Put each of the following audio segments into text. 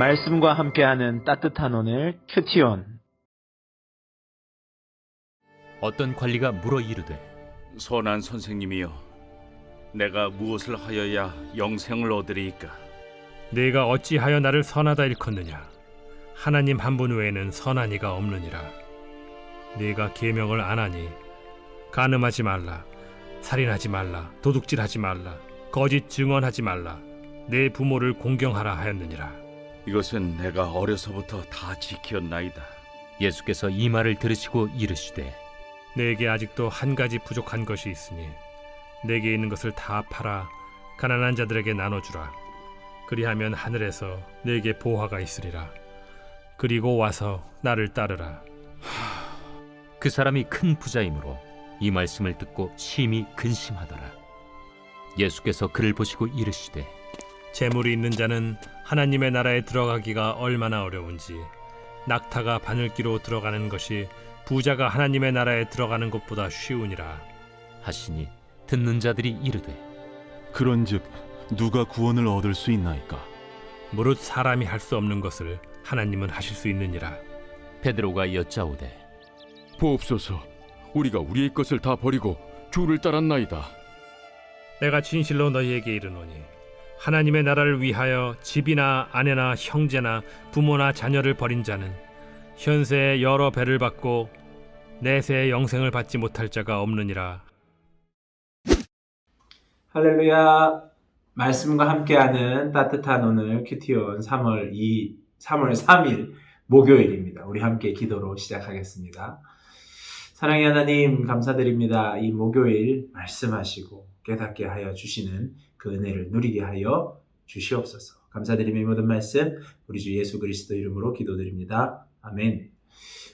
말씀과 함께하는 따뜻한 오늘 큐티온. 어떤 관리가 물어 이르되 선한 선생님이여, 내가 무엇을 하여야 영생을 얻으리이까? 네가 어찌하여 나를 선하다 일컫느냐? 하나님 한 분 외에는 선한 이가 없느니라. 네가 계명을 안 하니 간음하지 말라, 살인하지 말라, 도둑질하지 말라, 거짓 증언하지 말라, 내 부모를 공경하라 하였느니라. 이것은 내가 어려서부터 다 지켰나이다. 예수께서 이 말을 들으시고 이르시되 내게 아직도 한 가지 부족한 것이 있으니 내게 있는 것을 다 팔아 가난한 자들에게 나눠주라. 그리하면 하늘에서 내게 보화가 있으리라. 그리고 와서 나를 따르라. 그 사람이 큰 부자이므로 이 말씀을 듣고 심히 근심하더라. 예수께서 그를 보시고 이르시되 재물이 있는 자는 하나님의 나라에 들어가기가 얼마나 어려운지, 낙타가 바늘기로 들어가는 것이 부자가 하나님의 나라에 들어가는 것보다 쉬우니라 하시니 듣는 자들이 이르되 그런즉 누가 구원을 얻을 수 있나이까? 무릇 사람이 할 수 없는 것을 하나님은 하실 수 있느니라. 베드로가 여짜오되 보옵소서, 우리가 우리의 것을 다 버리고 주를 따랐나이다. 내가 진실로 너희에게 이르노니 하나님의 나라를 위하여 집이나 아내나 형제나 부모나 자녀를 버린 자는 현세에 여러 배를 받고 내세의 영생을 받지 못할 자가 없느니라. 할렐루야. 말씀과 함께하는 따뜻한 오늘 큐티온 3월 3일 목요일입니다. 우리 함께 기도로 시작하겠습니다. 사랑의 하나님, 감사드립니다. 이 목요일 말씀하시고 깨닫게 하여 주시는 그 은혜를 누리게 하여 주시옵소서. 감사드리며 이 모든 말씀 우리 주 예수 그리스도 이름으로 기도드립니다. 아멘.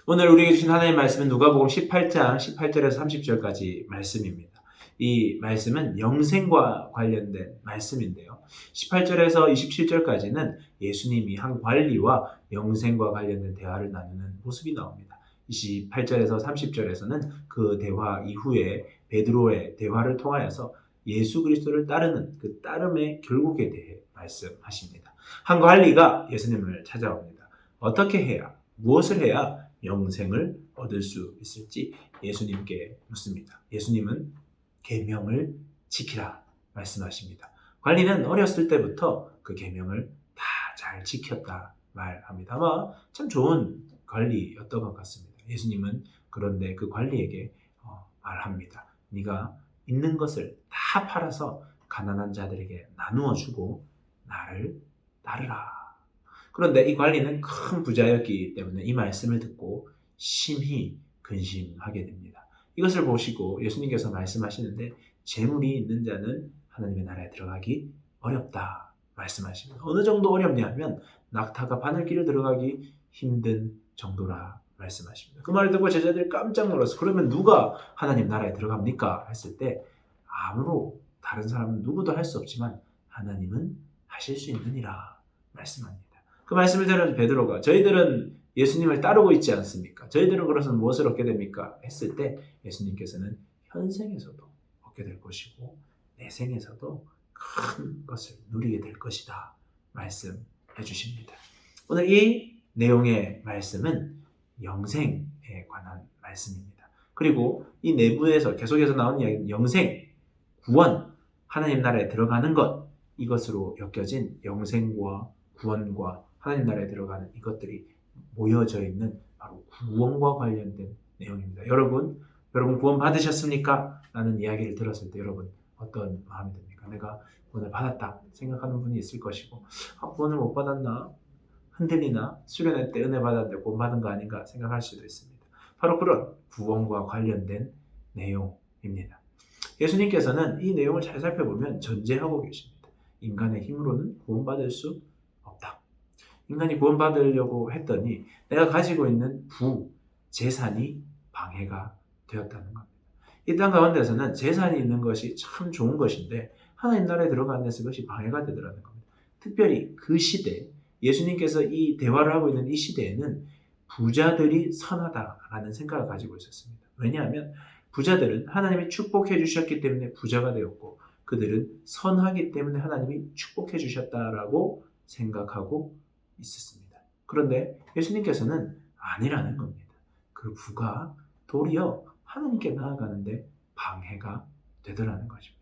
오늘 우리에게 주신 하나님의 말씀은 누가복음 18장 18절에서 30절까지 말씀입니다. 이 말씀은 영생과 관련된 말씀인데요. 18절에서 27절까지는 예수님이 한 관리와 영생과 관련된 대화를 나누는 모습이 나옵니다. 28절에서 30절에서는 그 대화 이후에 베드로의 대화를 통하여서 예수 그리스도를 따르는 그 따름의 결국에 대해 말씀하십니다. 한 관리가 예수님을 찾아옵니다. 어떻게 해야, 무엇을 해야 영생을 얻을 수 있을지 예수님께 묻습니다. 예수님은 계명을 지키라 말씀하십니다. 관리는 어렸을 때부터 그 계명을 다 잘 지켰다 말합니다. 아마 참 좋은 관리였던 것 같습니다. 예수님은 그런데 그 관리에게 말합니다. 네가 있는 것을 다 팔아서 가난한 자들에게 나누어 주고 나를 따르라. 그런데 이 관리는 큰 부자였기 때문에 이 말씀을 듣고 심히 근심하게 됩니다. 이것을 보시고 예수님께서 말씀하시는데 재물이 있는 자는 하나님의 나라에 들어가기 어렵다 말씀하십니다. 어느 정도 어렵냐 하면 낙타가 바늘길을 들어가기 힘든 정도라 말씀하십니다. 그 말을 듣고 제자들이 깜짝 놀라서 그러면 누가 하나님 나라에 들어갑니까? 했을 때 아무로 다른 사람은 누구도 할 수 없지만 하나님은 하실 수 있느니라 말씀합니다. 그 말씀을 들은 베드로가 저희들은 예수님을 따르고 있지 않습니까? 저희들은 그래서 무엇을 얻게 됩니까? 했을 때 예수님께서는 현생에서도 얻게 될 것이고 내생에서도 큰 것을 누리게 될 것이다 말씀해 주십니다. 오늘 이 내용의 말씀은 영생에 관한 말씀입니다. 그리고 이 내부에서 계속해서 나오는 이야기는 영생, 구원, 하나님 나라에 들어가는 것, 이것으로 엮여진 영생과 구원과 하나님 나라에 들어가는 이것들이 모여져 있는 바로 구원과 관련된 내용입니다. 여러분 구원 받으셨습니까? 라는 이야기를 들었을 때 여러분 어떤 마음이 듭니까? 내가 구원을 받았다 생각하는 분이 있을 것이고 구원을 못 받았나? 흔들리나? 수련회 때 은혜 받았는데 구원 받은 거 아닌가 생각할 수도 있습니다. 바로 그런 구원과 관련된 내용입니다. 예수님께서는 이 내용을 잘 살펴보면 전제하고 계십니다. 인간의 힘으로는 구원받을 수 없다. 인간이 구원받으려고 했더니 내가 가지고 있는 재산이 방해가 되었다는 겁니다. 이 땅 가운데서는 재산이 있는 것이 참 좋은 것인데 하나님 나라에 들어가는 데서 그것이 방해가 되더라는 겁니다. 특별히 그 시대, 예수님께서 이 대화를 하고 있는 이 시대에는 부자들이 선하다라는 생각을 가지고 있었습니다. 왜냐하면 부자들은 하나님이 축복해 주셨기 때문에 부자가 되었고 그들은 선하기 때문에 하나님이 축복해 주셨다라고 생각하고 있었습니다. 그런데 예수님께서는 아니라는 겁니다. 그 부가 도리어 하나님께 나아가는데 방해가 되더라는 것입니다.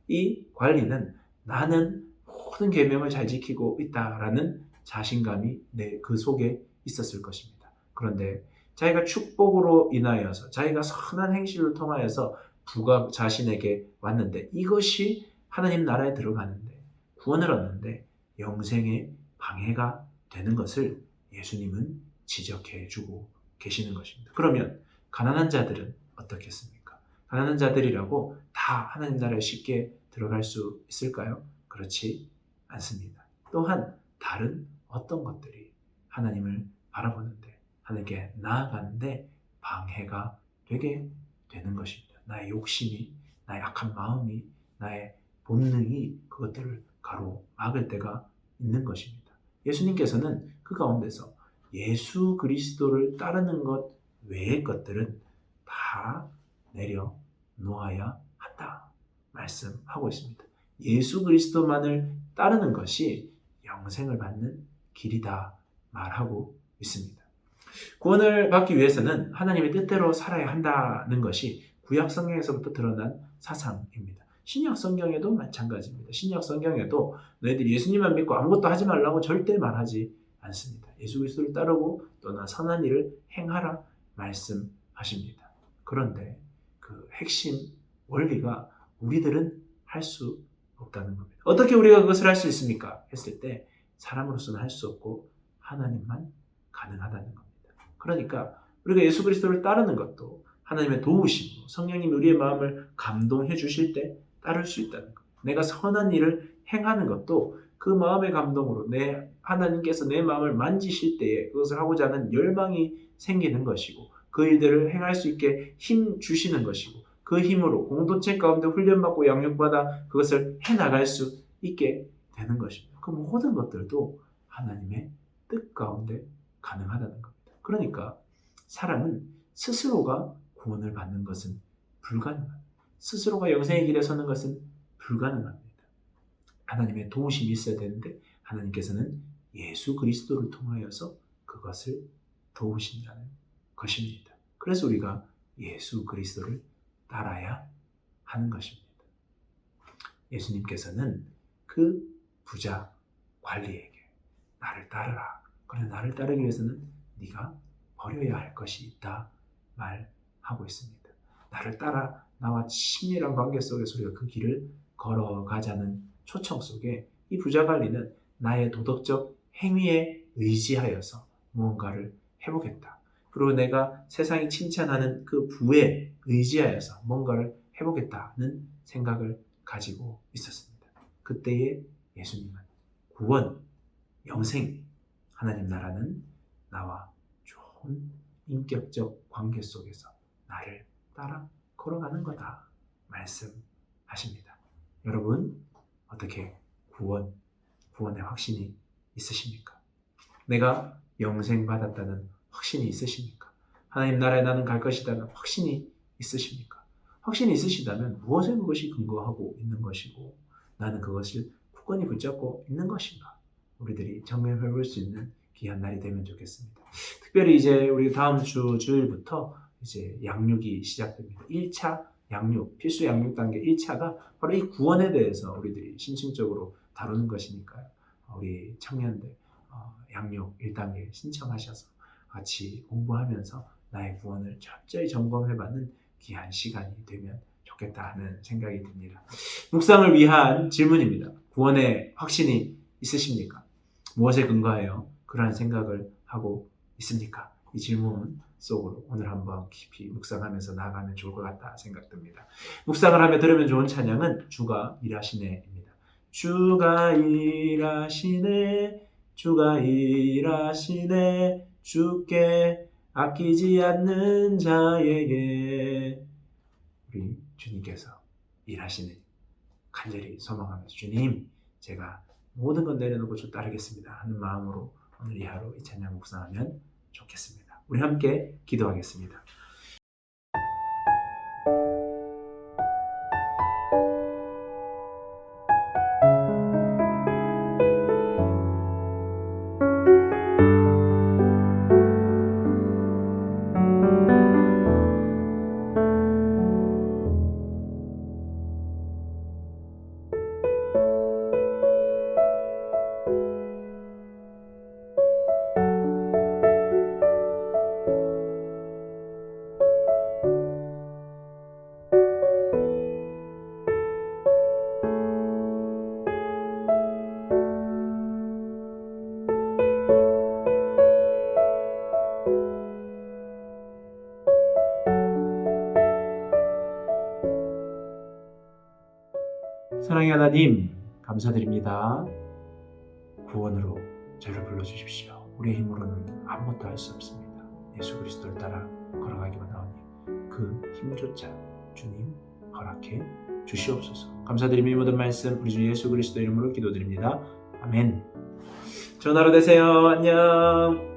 이 관리는 나는 모든 계명을 잘 지키고 있다라는 자신감이 그 속에 있었을 것입니다. 그런데 자기가 축복으로 인하여서 자기가 선한 행실을 통하여서 부가 자신에게 왔는데 이것이 하나님 나라에 들어가는데 구원을 얻는데 영생에 방해가 되는 것을 예수님은 지적해 주고 계시는 것입니다. 그러면 가난한 자들은 어떻겠습니까? 가난한 자들이라고 다 하나님 나라에 쉽게 들어갈 수 있을까요? 그렇지 않습니다. 또한 다른 어떤 것들이 하나님을 바라보는데 하나님께 나아가는데 방해가 되게 되는 것입니다. 나의 욕심이, 나의 악한 마음이, 나의 본능이 그것들을 가로막을 때가 있는 것입니다. 예수님께서는 그 가운데서 예수 그리스도를 따르는 것 외의 것들은 다 내려놓아야 한다 말씀하고 있습니다. 예수 그리스도만을 따르는 것이 영생을 받는 길이다 말하고 있습니다. 구원을 받기 위해서는 하나님의 뜻대로 살아야 한다는 것이 구약 성경에서부터 드러난 사상입니다. 신약 성경에도 마찬가지입니다. 신약 성경에도 너희들이 예수님만 믿고 아무것도 하지 말라고 절대 말하지 않습니다. 예수 그리스도를 따르고 또나 선한 일을 행하라 말씀하십니다. 그런데 그 핵심 원리가 우리들은 할 수 없다는 겁니다. 어떻게 우리가 그것을 할 수 있습니까? 했을 때 사람으로서는 할 수 없고 하나님만 가능하다는 겁니다. 그러니까 우리가 예수 그리스도를 따르는 것도 하나님의 도우심으로 성령님이 우리의 마음을 감동해 주실 때 따를 수 있다는 것. 내가 선한 일을 행하는 것도 그 마음의 감동으로 하나님께서 내 마음을 만지실 때에 그것을 하고자 하는 열망이 생기는 것이고 그 일들을 행할 수 있게 힘 주시는 것이고 그 힘으로 공동체 가운데 훈련받고 양육받아 그것을 해나갈 수 있게 되는 것입니다. 그 모든 것들도 하나님의 뜻 가운데 가능하다는 겁니다. 그러니까 사람은 스스로가 구원을 받는 것은 불가능합니다. 스스로가 영생의 길에 서는 것은 불가능합니다. 하나님의 도우심이 있어야 되는데 하나님께서는 예수 그리스도를 통하여서 그것을 도우신다는 것입니다. 그래서 우리가 예수 그리스도를 따라야 하는 것입니다. 예수님께서는 그 부자 관리에게 나를 따르라. 그런데 나를 따르기 위해서는 네가 버려야 할 것이 있다 말하고 있습니다. 나를 따라 나와 친밀한 관계 속에서 우리가 그 길을 걸어가자는 초청 속에 이 부자 관리는 나의 도덕적 행위에 의지하여서 무언가를 해보겠다. 그리고 내가 세상이 칭찬하는 그 부에 의지하여서 뭔가를 해보겠다는 생각을 가지고 있었습니다. 그때의 예수님은 구원, 영생, 하나님 나라는 나와 좋은 인격적 관계 속에서 나를 따라 걸어가는 거다 말씀하십니다. 여러분 어떻게 구원의 확신이 있으십니까? 내가 영생 받았다는 확신이 있으십니까? 하나님 나라에 나는 갈 것이라는 확신이 있으십니까? 확신이 있으시다면 무엇에 그것이 근거하고 있는 것이고 나는 그것을 굳건히 붙잡고 있는 것인가? 우리들이 정면해 볼 수 있는 귀한 날이 되면 좋겠습니다. 특별히 이제 우리 다음 주 주일부터 이제 양육이 시작됩니다. 1차 양육, 필수 양육 단계 1차가 바로 이 구원에 대해서 우리들이 심층적으로 다루는 것이니까요. 우리 청년들 양육 1단계 신청하셔서 같이 공부하면서 나의 구원을 철저히 점검해받는 귀한 시간이 되면 좋겠다 하는 생각이 듭니다. 묵상을 위한 질문입니다. 구원의 확신이 있으십니까? 무엇에 근거하여 그러한 생각을 하고 있습니까? 이 질문 속으로 오늘 한번 깊이 묵상하면서 나아가면 좋을 것 같다 생각됩니다. 묵상을 하며 들으면 좋은 찬양은 주가 일하시네입니다. 주가 일하시네, 주가 일하시네, 주께 아끼지 않는 자에게 우리 주님께서 일하시는 간절히 소망하면서 주님 제가 모든 건 내려놓고 주 따르겠습니다 하는 마음으로 오늘 이 하루 이 찬양 묵상하면 좋겠습니다. 우리 함께 기도하겠습니다. 사랑의 하나님, 감사드립니다. 구원으로 저를 불러주십시오. 우리의 힘으로는 아무것도 할 수 없습니다. 예수 그리스도를 따라 걸어가기 원하오니 그 힘조차 주님 허락해 주시옵소서. 감사드리며 이 모든 말씀 우리 주 예수 그리스도 이름으로 기도드립니다. 아멘. 좋은 하루 되세요. 안녕.